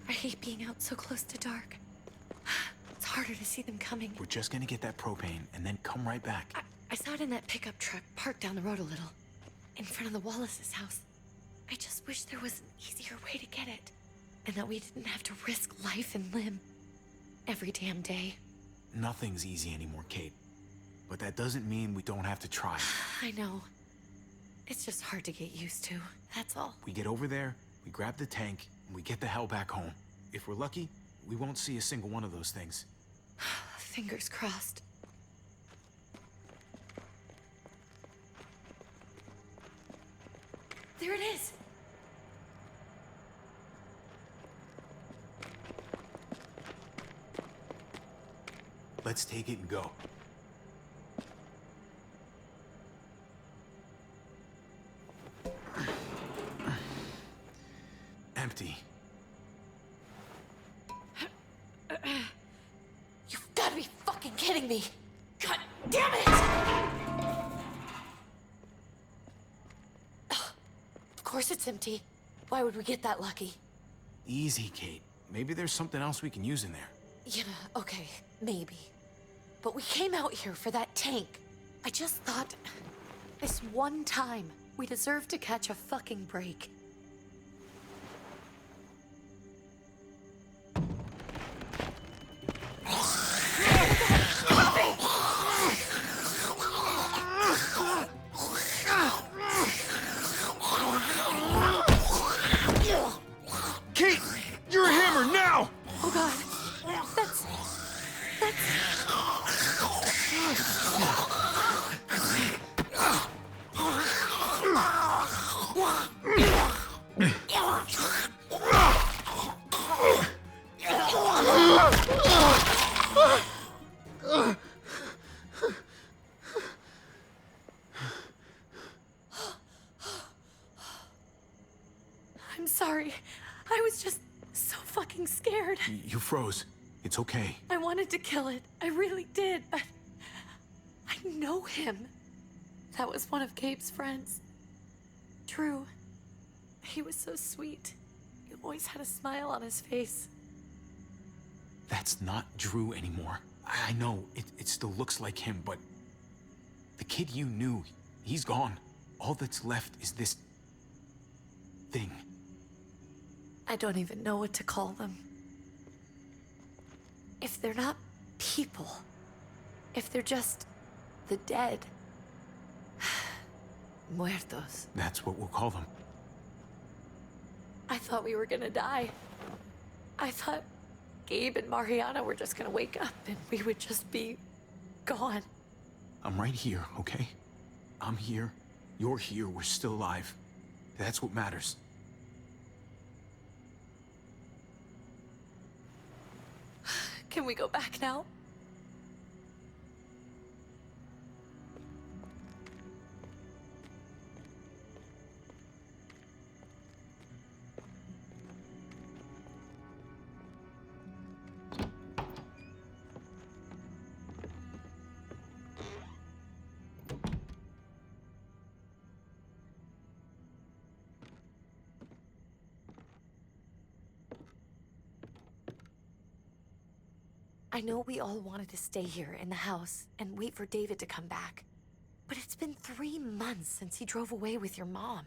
I hate being out so close to dark. It's harder to see them coming. We're just gonna get that propane and then come right back. I saw it in that pickup truck parked down the road a little, in front of the Wallace's house. I just wish there was an easier way to get it, and that we didn't have to risk life and limb every damn day. Nothing's easy anymore, Kate. But that doesn't mean we don't have to try. I know. It's just hard to get used to, that's all. We get over there, we grab the tank, and we get the hell back home. If we're lucky, we won't see a single one of those things. Fingers crossed. There it is! Let's take it and go. Empty. You've gotta be fucking kidding me! God damn it! Of course it's empty. Why would we get that lucky? Easy, Kate. Maybe there's something else we can use in there. Yeah, okay, maybe. But we came out here for that tank. I just thought, this one time, we deserve to catch a fucking break. Kate! You're a hammer now! Oh god, that's... I'm sorry. I was just so fucking scared. You froze. It's okay. I wanted to kill it. I really did, but I know him. That was one of Gabe's friends. Drew. He was so sweet. He always had a smile on his face. That's not Drew anymore. I know, it still looks like him, but the kid you knew, he's gone. All that's left is this thing. I don't even know what to call them. If they're not people, if they're just the dead, muertos. That's what we'll call them. I thought we were gonna die. I thought Gabe and Mariana were just gonna wake up and we would just be gone. I'm right here, okay? I'm here, you're here, we're still alive. That's what matters. Can we go back now? I know we all wanted to stay here in the house and wait for David to come back. But it's been 3 months since he drove away with your mom.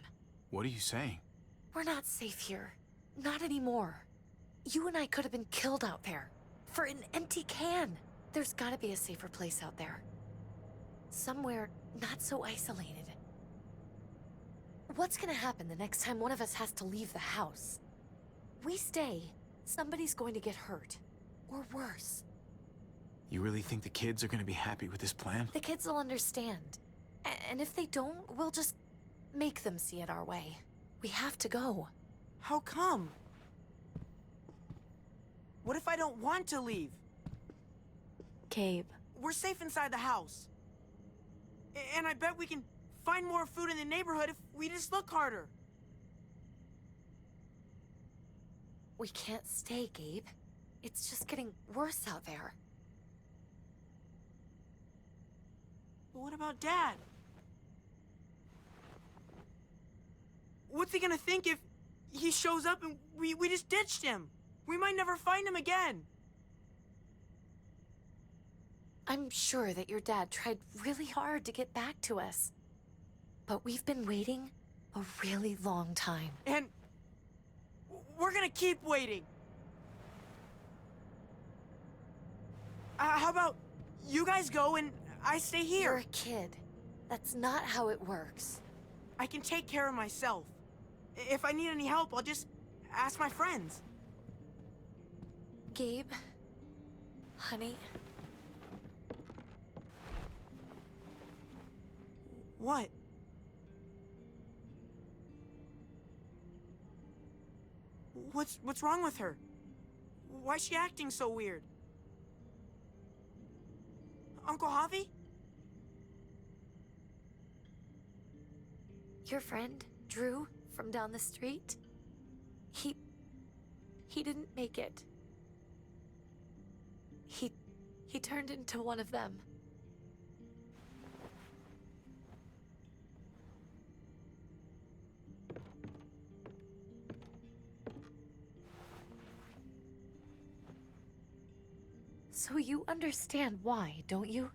What are you saying? We're not safe here. Not anymore. You and I could have been killed out there. For an empty can. There's gotta be a safer place out there. Somewhere not so isolated. What's gonna happen the next time one of us has to leave the house? We stay, somebody's going to get hurt. Or worse. You really think the kids are gonna be happy with this plan? The kids will understand. And if they don't, we'll just make them see it our way. We have to go. How come? What if I don't want to leave? Gabe. We're safe inside the house. And I bet we can find more food in the neighborhood if we just look harder. We can't stay, Gabe. It's just getting worse out there. But what about Dad? What's he gonna think if he shows up and we just ditched him? We might never find him again. I'm sure that your dad tried really hard to get back to us. But we've been waiting a really long time. And we're gonna keep waiting. How about you guys go and I stay here? You're a kid. That's not how it works. I can take care of myself. If I need any help, I'll just ask my friends. Gabe, honey, What? What's wrong with her? Why's she acting so weird? Uncle Javi? your friend, Drew, from down the street, he didn't make it. He turned into one of them. So you understand why, don't you?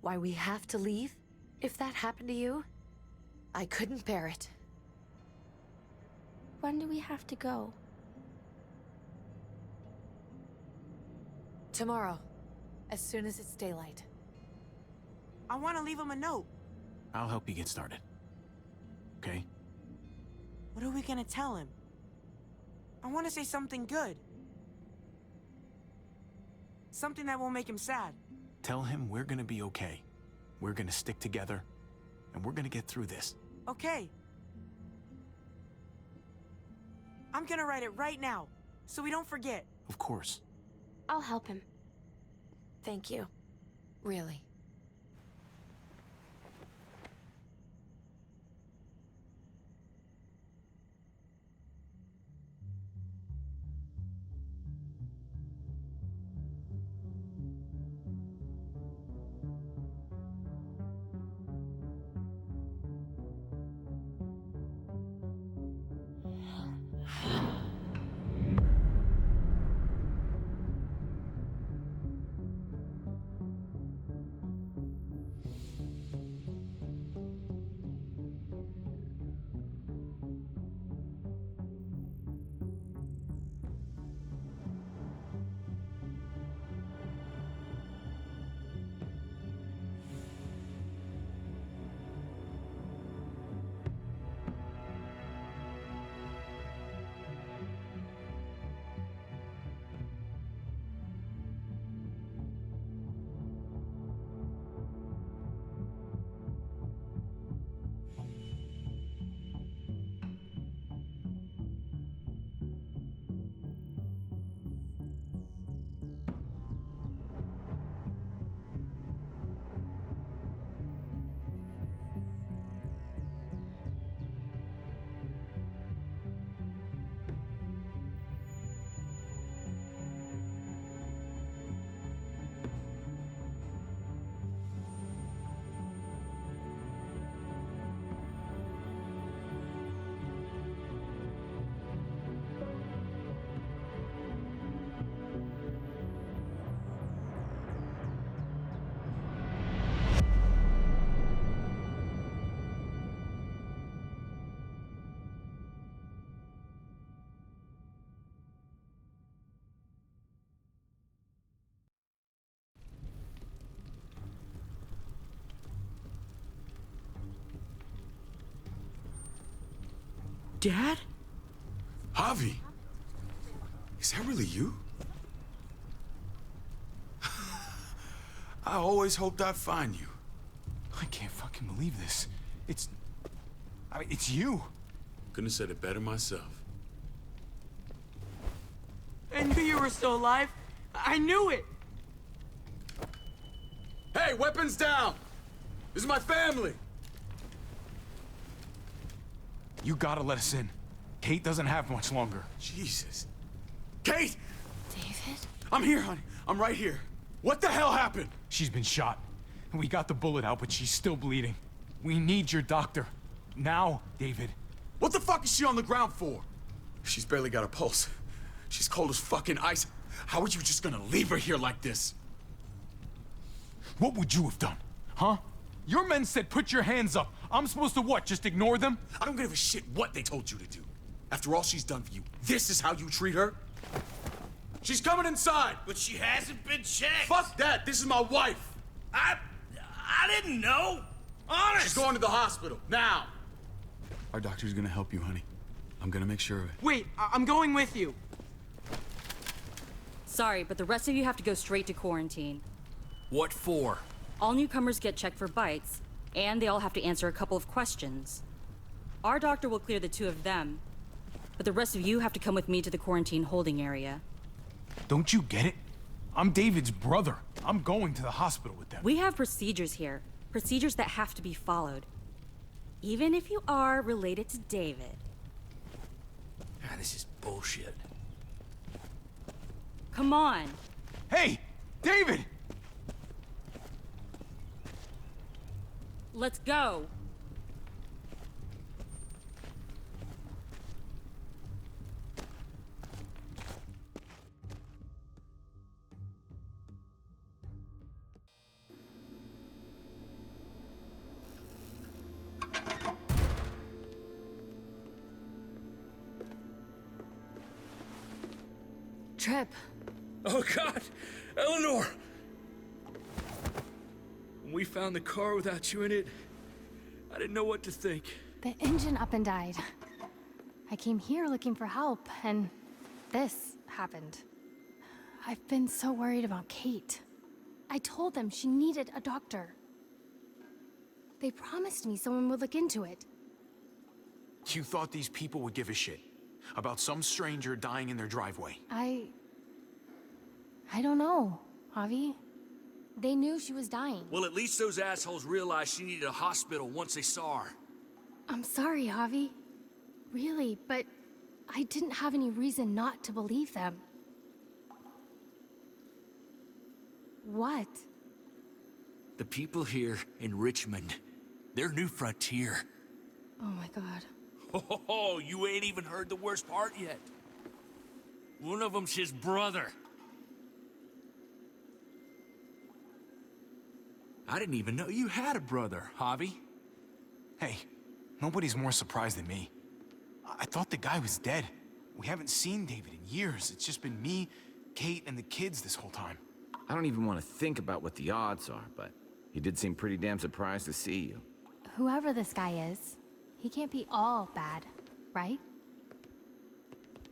Why we have to leave? If that happened to you, I couldn't bear it. When do we have to go? Tomorrow, as soon as it's daylight. I want to leave him a note. I'll help you get started. Okay? What are we gonna tell him? I want to say something good. Something that won't make him sad. Tell him we're gonna be okay. We're gonna stick together, and we're gonna get through this. Okay. I'm gonna write it right now, so we don't forget. Of course. I'll help him. Thank you. Really. Dad? Javi! Is that really you? I always hoped I'd find you. I can't fucking believe this. It's you. Couldn't have said it better myself. I knew you were still alive. I knew it. Hey, weapons down! This is my family! You gotta let us in. Kate doesn't have much longer. Jesus. Kate! David? I'm here, honey. I'm right here. What the hell happened? She's been shot. We got the bullet out, but she's still bleeding. We need your doctor. Now, David. What the fuck is she on the ground for? She's barely got a pulse. She's cold as fucking ice. How are you just gonna leave her here like this? What would you have done? Huh? Your men said put your hands up. I'm supposed to what, just ignore them? I don't give a shit what they told you to do. After all she's done for you, this is how you treat her? She's coming inside! But she hasn't been checked. Fuck that! This is my wife! I didn't know. Honest. She's going to the hospital, now! Our doctor's gonna help you, honey. I'm gonna make sure of it. Wait, I'm going with you. Sorry, but the rest of you have to go straight to quarantine. What for? All newcomers get checked for bites, and they all have to answer a couple of questions. Our doctor will clear the two of them, but the rest of you have to come with me to the quarantine holding area. Don't you get it? I'm David's brother. I'm going to the hospital with them. We have procedures here, procedures that have to be followed. Even if you are related to David. Ah, this is bullshit. Come on. Hey, David! Let's go. Trip. Oh, God! Eleanor! When we found the car without you in it, I didn't know what to think. The engine up and died. I came here looking for help, and this happened. I've been so worried about Kate. I told them she needed a doctor. They promised me someone would look into it. You thought these people would give a shit about some stranger dying in their driveway. I don't know, Javi. They knew she was dying. Well, at least those assholes realized she needed a hospital once they saw her. I'm sorry, Javi. Really, but I didn't have any reason not to believe them. What? The people here in Richmond, their new frontier. Oh my god. Oh, you ain't even heard the worst part yet. One of them's his brother. I didn't even know you had a brother, Javi. Hey, nobody's more surprised than me. I thought the guy was dead. We haven't seen David in years. It's just been me, Kate, and the kids this whole time. I don't even want to think about what the odds are, but he did seem pretty damn surprised to see you. Whoever this guy is, he can't be all bad, right?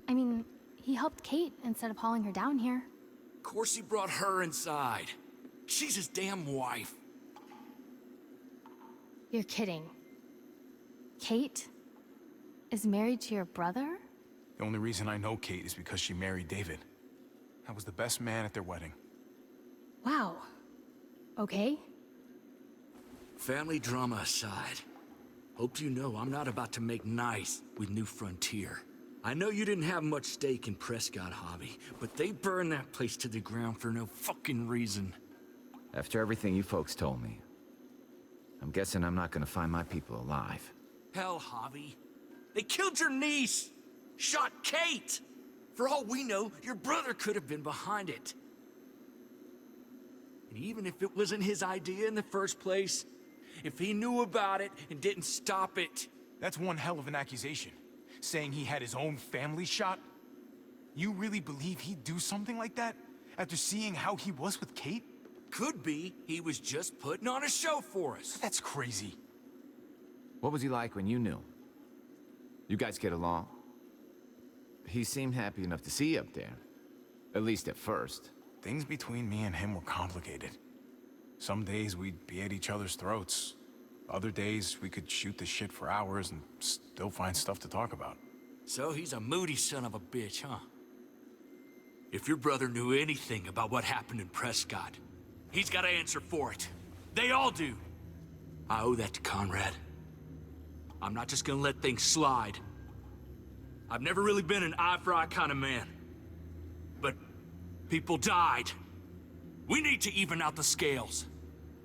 I mean, he helped Kate instead of hauling her down here. Of course he brought her inside. She's his damn wife. You're kidding. Kate is married to your brother? The only reason I know Kate is because she married David. I was the best man at their wedding. Wow. Okay. Family drama aside, hope you know I'm not about to make nice with New Frontier. I know you didn't have much stake in Prescott, Javi, but they burned that place to the ground for no fucking reason. After everything you folks told me, I'm guessing I'm not gonna find my people alive. Hell, Javi. They killed your niece! Shot Kate! For all we know, your brother could have been behind it. And even if it wasn't his idea in the first place, if he knew about it and didn't stop it... That's one hell of an accusation. Saying he had his own family shot? You really believe he'd do something like that? After seeing how he was with Kate? Could be he was just putting on a show for us. That's crazy. What was he like when you knew him? You guys get along? He seemed happy enough to see you up there. At least at first. Things between me and him were complicated. Some days we'd be at each other's throats. Other days we could shoot the shit for hours and still find stuff to talk about. So he's a moody son of a bitch, huh? If your brother knew anything about what happened in Prescott, he's got to answer for it. They all do. I owe that to Conrad. I'm not just gonna let things slide. I've never really been an eye-for-eye kind of man. But people died. We need to even out the scales.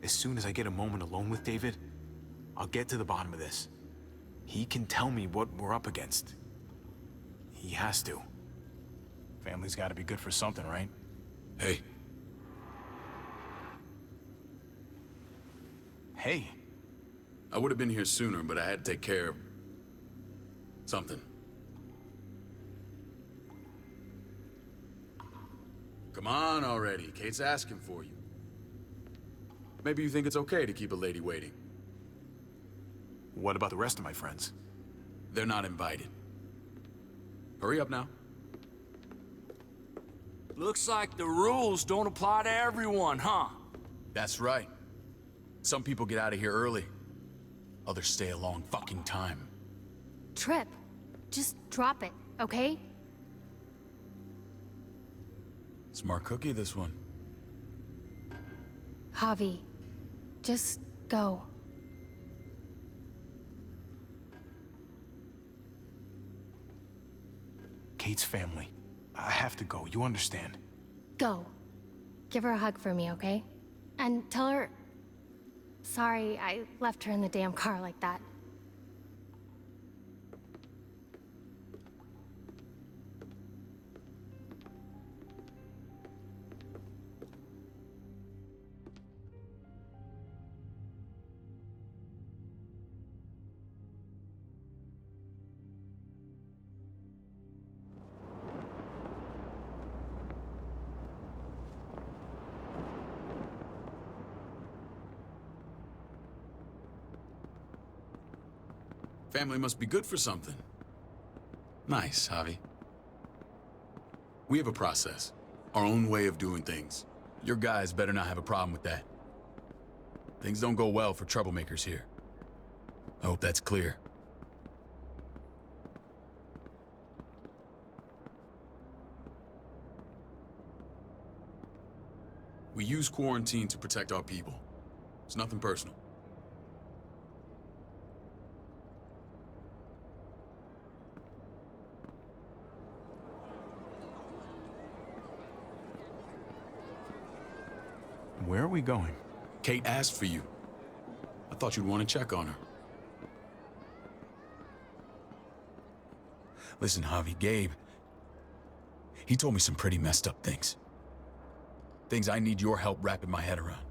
As soon as I get a moment alone with David, I'll get to the bottom of this. He can tell me what we're up against. He has to. Family's gotta be good for something, right? Hey, Hey, I would have been here sooner, but I had to take care of something. Come on already. Kate's asking for you. Maybe you think it's okay to keep a lady waiting. what about the rest of my friends? They're not invited. Hurry up now. Looks like the rules don't apply to everyone, huh? That's right. Some people get out of here early. Others stay a long fucking time. Trip, just drop it, okay? Smart cookie, this one. Javi, just go. Kate's family. I have to go, you understand? Go. Give her a hug for me, okay? And tell her... Sorry, I left her in the damn car like that. Family must be good for something. Nice, Javi. We have a process. Our own way of doing things. Your guys better not have a problem with that. Things don't go well for troublemakers here. I hope that's clear. We use quarantine to protect our people. It's nothing personal. Where are we going? Kate asked for you. I thought you'd want to check on her. Listen, Javi, Gabe, he told me some pretty messed up things. Things I need your help wrapping my head around.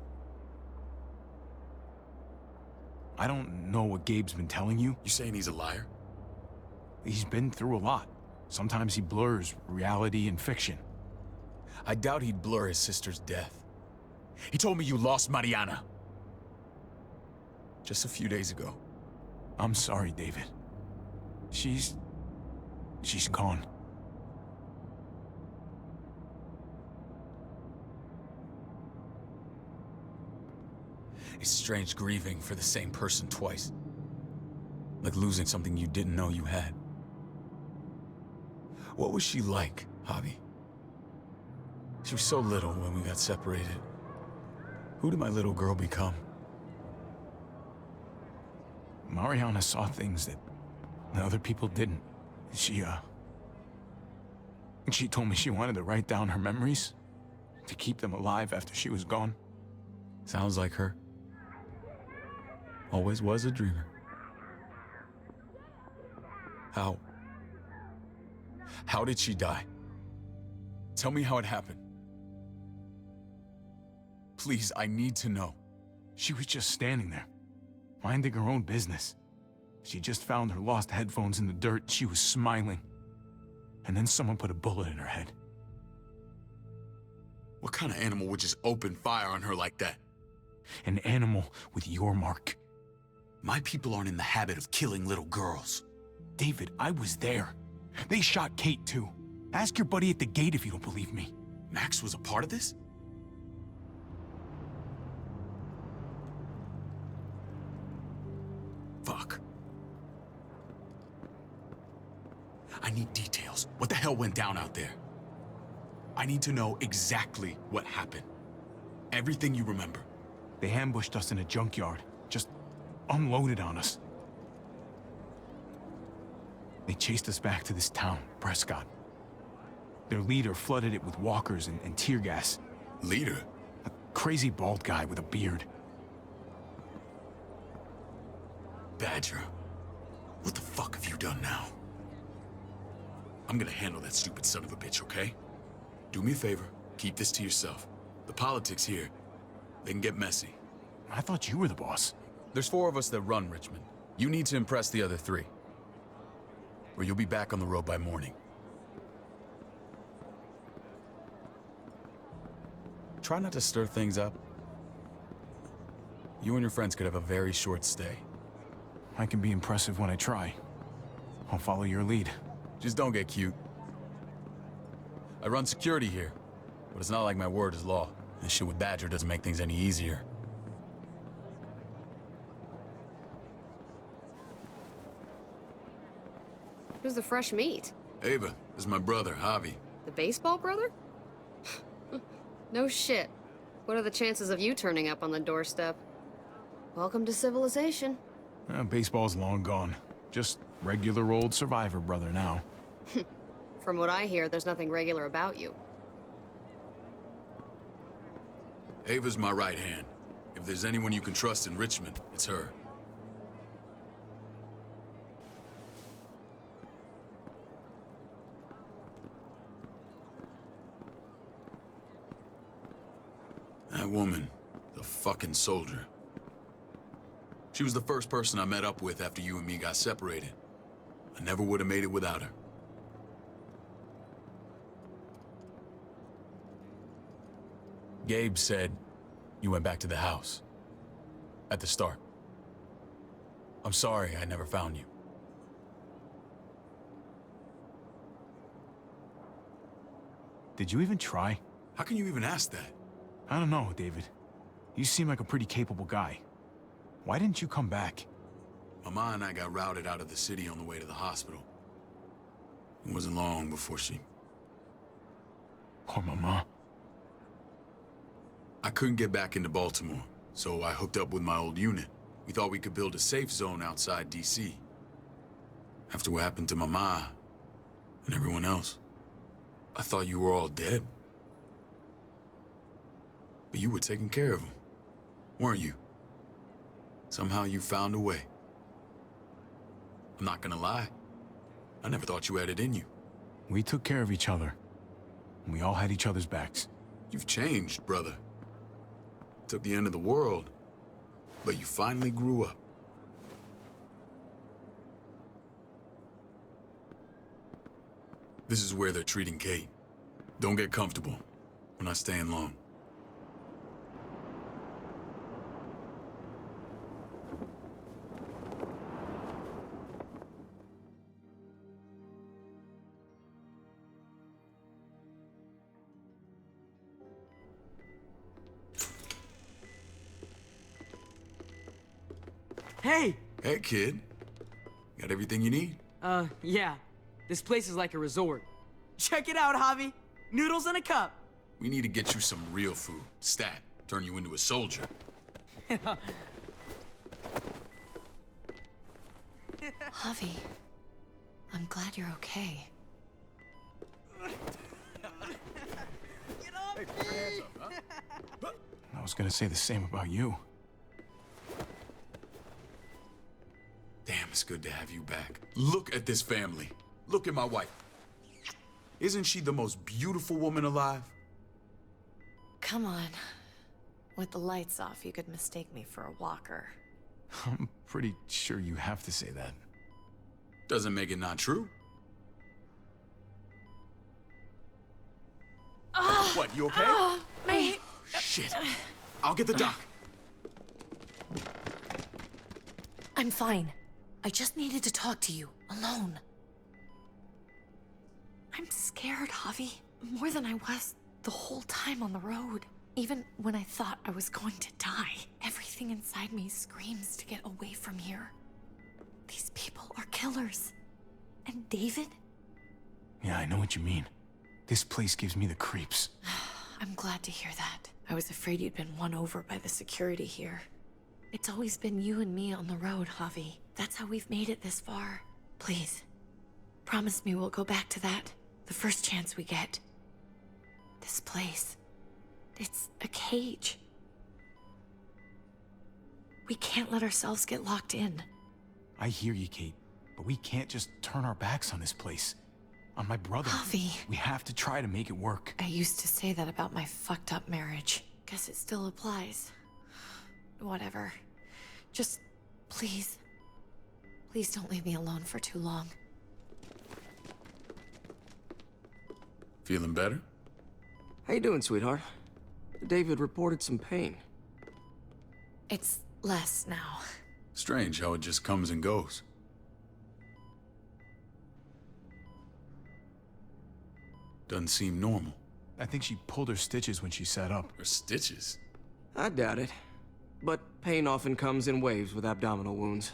I don't know what Gabe's been telling you. You saying he's a liar? He's been through a lot. Sometimes he blurs reality and fiction. I doubt he'd blur his sister's death. He told me you lost Mariana. Just a few days ago. I'm sorry, David. She's gone. It's strange grieving for the same person twice. Like losing something you didn't know you had. What was she like, Javi? She was so little when we got separated. Who did my little girl become? Mariana saw things that other people didn't. She told me she wanted to write down her memories to keep them alive after she was gone. Sounds like her. Always was a dreamer. How did she die? Tell me how it happened. Please, I need to know. She was just standing there, minding her own business. She just found her lost headphones in the dirt. She was smiling. And then someone put a bullet in her head. What kind of animal would just open fire on her like that? An animal with your mark. My people aren't in the habit of killing little girls. David, I was there. They shot Kate too. Ask your buddy at the gate if you don't believe me. Max was a part of this? Fuck. I need details. What the hell went down out there? I need to know exactly what happened. Everything you remember. They ambushed us in a junkyard. Just unloaded on us. They chased us back to this town, Prescott. Their leader flooded it with walkers and tear gas. Leader? A crazy bald guy with a beard. Badger, what the fuck have you done now? I'm gonna handle that stupid son of a bitch, okay? Do me a favor, keep this to yourself. The politics here, they can get messy. I thought you were the boss. There's 4 of us that run Richmond. You need to impress the other 3. Or you'll be back on the road by morning. Try not to stir things up. You and your friends could have a very short stay. I can be impressive when I try. I'll follow your lead. Just don't get cute. I run security here, but it's not like my word is law. This shit with Badger doesn't make things any easier. Who's the fresh meat? Ava, this is my brother, Javi. The baseball brother? No shit. What are the chances of you turning up on the doorstep? Welcome to civilization. Baseball's long gone. Just regular old survivor brother now. From what I hear, there's nothing regular about you. Ava's my right hand. If there's anyone you can trust in Richmond, it's her. That woman, the fucking soldier. She was the first person I met up with after you and me got separated. I never would have made it without her. Gabe said you went back to the house. At the start. I'm sorry I never found you. Did you even try? How can you even ask that? I don't know, David. You seem like a pretty capable guy. Why didn't you come back? Mama and I got routed out of the city on the way to the hospital. It wasn't long before she... Poor Mama. I couldn't get back into Baltimore, so I hooked up with my old unit. We thought we could build a safe zone outside D.C. After what happened to Mama and everyone else, I thought you were all dead. But you were taking care of them, weren't you? Somehow you found a way. I'm not gonna lie. I never thought you had it in you. We took care of each other. And we all had each other's backs. You've changed, brother. Took the end of the world, but you finally grew up. This is where they're treating Kate. Don't get comfortable. We're not staying long. Hey! Hey, kid. Got everything you need? Yeah. This place is like a resort. Check it out, Javi. Noodles in a cup. We need to get you some real food. Stat. Turn you into a soldier. Javi, I'm glad you're okay. I was gonna say the same about you. Damn, it's good to have you back. Look at this family. Look at my wife. Isn't she the most beautiful woman alive? Come on. With the lights off, you could mistake me for a walker. I'm pretty sure you have to say that. Doesn't make it not true. What, you okay? Mate! Shit. I'll get the doc. I'm fine. I just needed to talk to you, alone. I'm scared, Javi. More than I was the whole time on the road. Even when I thought I was going to die, everything inside me screams to get away from here. These people are killers. And David? Yeah, I know what you mean. This place gives me the creeps. I'm glad to hear that. I was afraid you'd been won over by the security here. It's always been you and me on the road, Javi. That's how we've made it this far. Please, promise me we'll go back to that the first chance we get. This place, it's a cage. We can't let ourselves get locked in. I hear you, Kate, but we can't just turn our backs on this place. on my brother. Javi. We have to try to make it work. I used to say that about my fucked up marriage. Guess it still applies. Whatever. Just, please. Please don't leave me alone for too long. Feeling better? How you doing, sweetheart? David reported some pain. It's less now. Strange how it just comes and goes. Doesn't seem normal. I think she pulled her stitches when she sat up. Her stitches? I doubt it. But pain often comes in waves with abdominal wounds.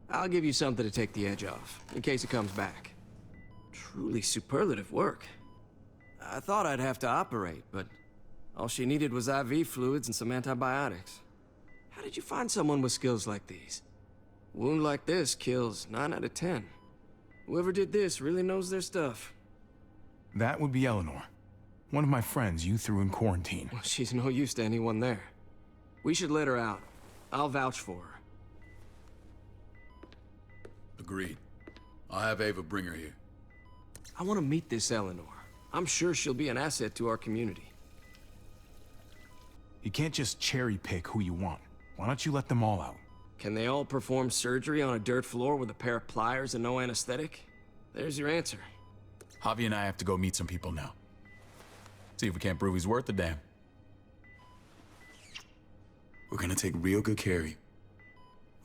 I'll give you something to take the edge off, in case it comes back. Truly superlative work. I thought I'd have to operate, but all she needed was IV fluids and some antibiotics. How did you find someone with skills like these? A wound like this kills 9 out of 10. Whoever did this really knows their stuff. That would be Eleanor. One of my friends you threw in quarantine. Well, she's no use to anyone there. We should let her out. I'll vouch for her. Agreed. I'll have Ava bring her here. I want to meet this Eleanor. I'm sure she'll be an asset to our community. You can't just cherry pick who you want. Why don't you let them all out? Can they all perform surgery on a dirt floor with a pair of pliers and no anesthetic? There's your answer. Javi and I have to go meet some people now. See if we can't prove he's worth the damn. We're gonna take real good care of you.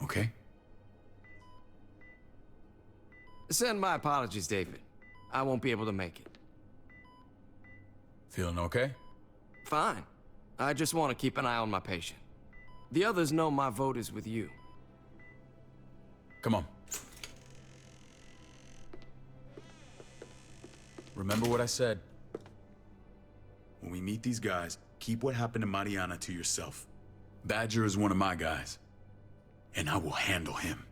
Okay? Send my apologies, David. I won't be able to make it. Feeling okay? Fine. I just want to keep an eye on my patient. The others know my vote is with you. Come on. Remember what I said. When we meet these guys, keep what happened to Mariana to yourself. Badger is one of my guys, and I will handle him.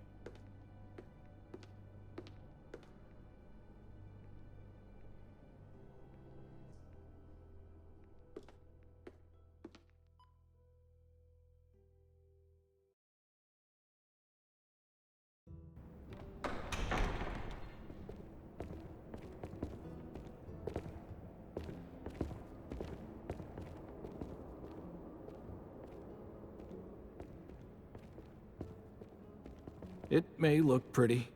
It may look pretty,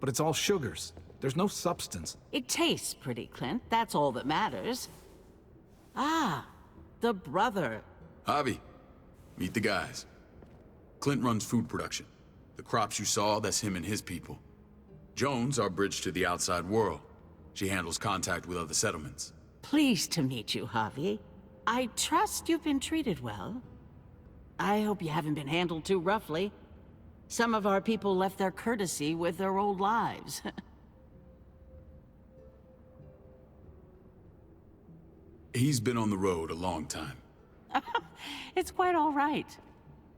but it's all sugars. There's no substance. It tastes pretty, Clint. That's all that matters. Ah, the brother. Javi, meet the guys. Clint runs food production. The crops you saw, that's him and his people. Jones, our bridge to the outside world. She handles contact with other settlements. Pleased to meet you, Javi. I trust you've been treated well. I hope you haven't been handled too roughly. Some of our people left their courtesy with their old lives. He's been on the road a long time. It's quite all right.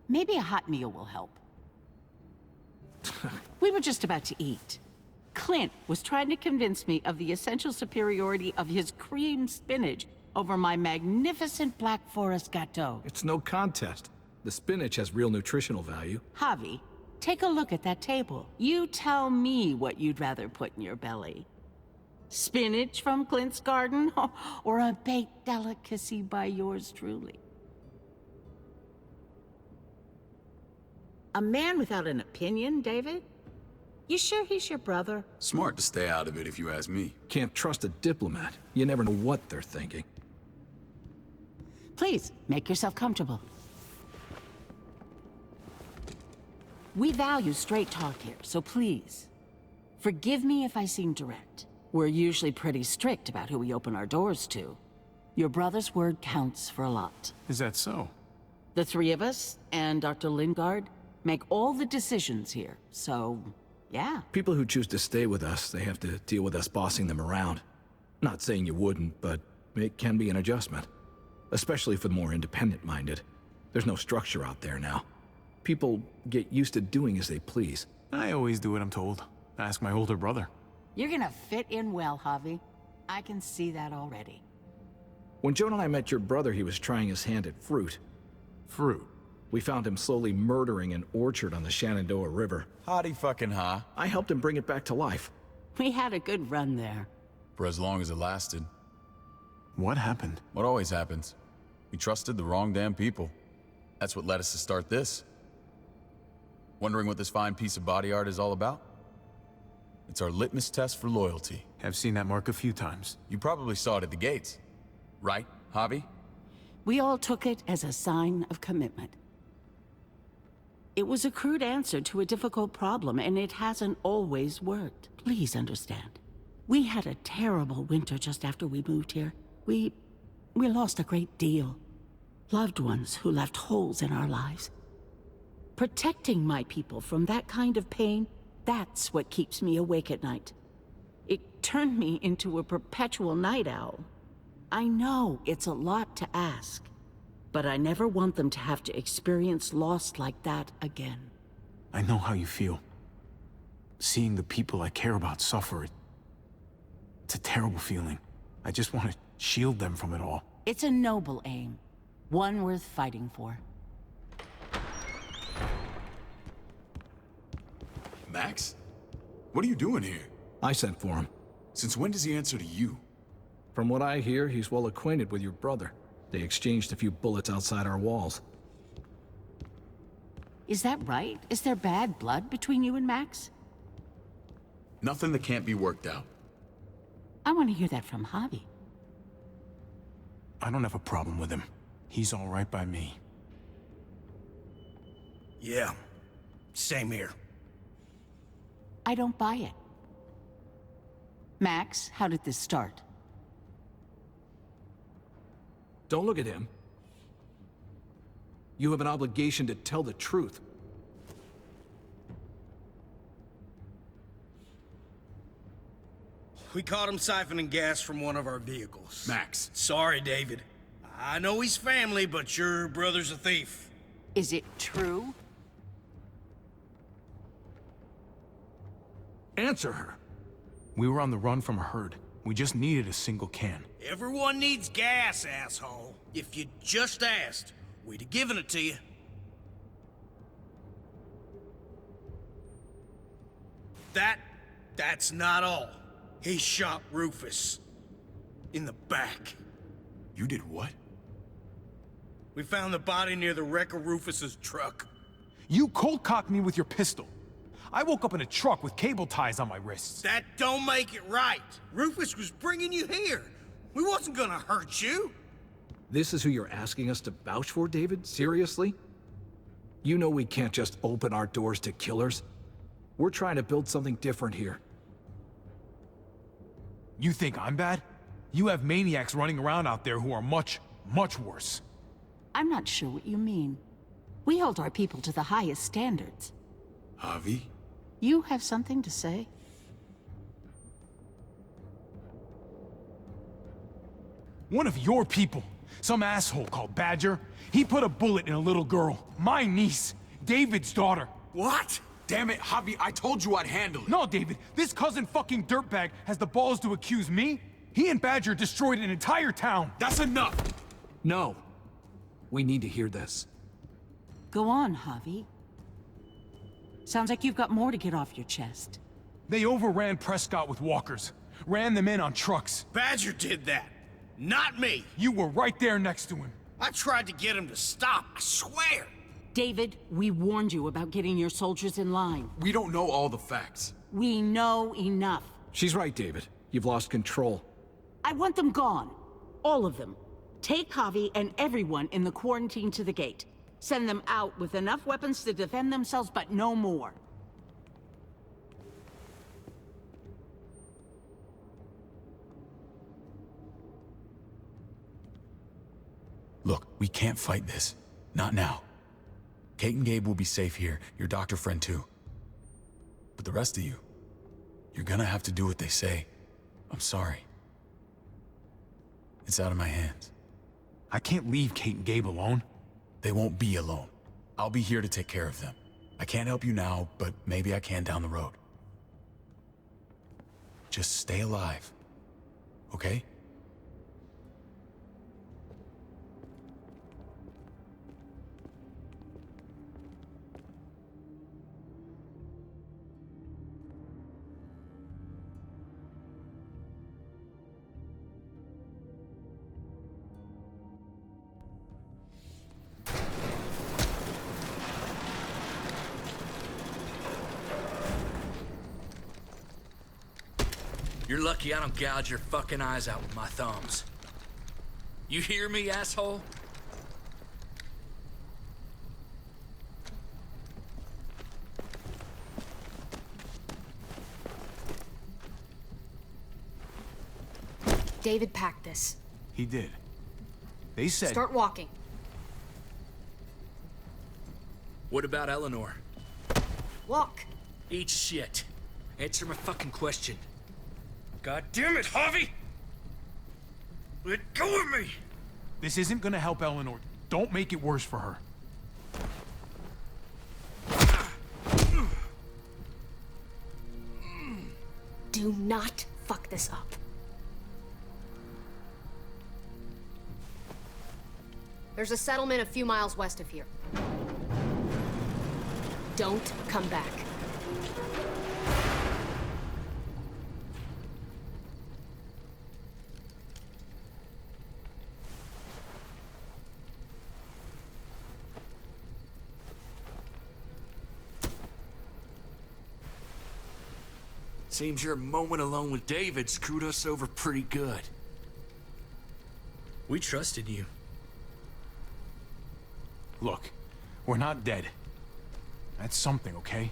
Maybe a hot meal will help. We were just about to eat. Clint was trying to convince me of the essential superiority of his cream spinach over my magnificent Black Forest gâteau. It's no contest. The spinach has real nutritional value. Javi, take a look at that table. You tell me what you'd rather put in your belly. Spinach from Clint's garden, or a baked delicacy by yours truly? A man without an opinion, David? You sure he's your brother? Smart to stay out of it if you ask me. Can't trust a diplomat. You never know what they're thinking. Please, make yourself comfortable. We value straight talk here, so please, forgive me if I seem direct. We're usually pretty strict about who we open our doors to. Your brother's word counts for a lot. Is that so? The three of us, and Dr. Lingard, make all the decisions here, so, yeah. People who choose to stay with us, they have to deal with us bossing them around. Not saying you wouldn't, but it can be an adjustment. Especially for the more independent-minded. There's no structure out there now. People get used to doing as they please. I always do what I'm told. Ask my older brother. You're gonna fit in well, Javi. I can see that already. When Joan and I met your brother, he was trying his hand at fruit. Fruit? We found him slowly murdering an orchard on the Shenandoah River. Howdy fucking ha. I helped him bring it back to life. We had a good run there. For as long as it lasted. What happened? What always happens. We trusted the wrong damn people. That's what led us to start this. Wondering what this fine piece of body art is all about? It's our litmus test for loyalty. I've seen that mark a few times. You probably saw it at the gates. Right, Javi? We all took it as a sign of commitment. It was a crude answer to a difficult problem, and it hasn't always worked. Please understand. We had a terrible winter just after we moved here. We lost a great deal. Loved ones who left holes in our lives. Protecting my people from that kind of pain, that's what keeps me awake at night. It turned me into a perpetual night owl. I know it's a lot to ask, but I never want them to have to experience loss like that again. I know how you feel. Seeing the people I care about suffer, it's a terrible feeling. I just want to shield them from it all. It's a noble aim, one worth fighting for. Max? What are you doing here? I sent for him. Since when does he answer to you? From what I hear, he's well acquainted with your brother. They exchanged a few bullets outside our walls. Is that right? Is there bad blood between you and Max? Nothing that can't be worked out. I want to hear that from Javi. I don't have a problem with him. He's all right by me. Yeah, same here. I don't buy it. Max, how did this start? Don't look at him. You have an obligation to tell the truth. We caught him siphoning gas from one of our vehicles. Max. Sorry, David. I know he's family, but your brother's a thief. Is it true? Answer her. We were on the run from a herd. We just needed a single can. Everyone needs gas, asshole. If you just asked, we'd have given it to you. That's not all. He shot Rufus. In the back. You did what? We found the body near the wreck of Rufus's truck. You cold-cocked me with your pistol. I woke up in a truck with cable ties on my wrists. That don't make it right. Rufus was bringing you here. We wasn't gonna hurt you. This is who you're asking us to vouch for, David? Seriously? You know we can't just open our doors to killers. We're trying to build something different here. You think I'm bad? You have maniacs running around out there who are much, much worse. I'm not sure what you mean. We hold our people to the highest standards. Javi? You have something to say? One of your people, some asshole called Badger, he put a bullet in a little girl. My niece, David's daughter. What? Damn it, Javi, I told you I'd handle it. No, David, this cousin fucking dirtbag has the balls to accuse me? He and Badger destroyed an entire town. That's enough! No. We need to hear this. Go on, Javi. Sounds like you've got more to get off your chest. They overran Prescott with walkers. Ran them in on trucks. Badger did that. Not me. You were right there next to him. I tried to get him to stop, I swear. David, we warned you about getting your soldiers in line. We don't know all the facts. We know enough. She's right, David. You've lost control. I want them gone. All of them. Take Javi and everyone in the quarantine to the gate. Send them out with enough weapons to defend themselves, but no more. Look, we can't fight this. Not now. Kate and Gabe will be safe here, your doctor friend too. But the rest of you, you're gonna have to do what they say. I'm sorry. It's out of my hands. I can't leave Kate and Gabe alone. They won't be alone. I'll be here to take care of them. I can't help you now, but maybe I can down the road. Just stay alive, okay? You're lucky I don't gouge your fucking eyes out with my thumbs. You hear me, asshole? David packed this. He did. They said... Start walking. What about Eleanor? Walk. Eat shit. Answer my fucking question. God damn it, Javi! Let go of me! This isn't gonna help Eleanor. Don't make it worse for her. Do not fuck this up. There's a settlement a few miles west of here. Don't come back. Seems your moment alone with David screwed us over pretty good. We trusted you. Look, we're not dead. That's something, okay?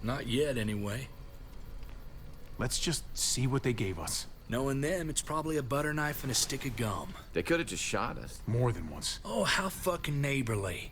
Not yet, anyway. Let's just see what they gave us. Knowing them, it's probably a butter knife and a stick of gum. They could have just shot us. More than once. Oh, how fucking neighborly.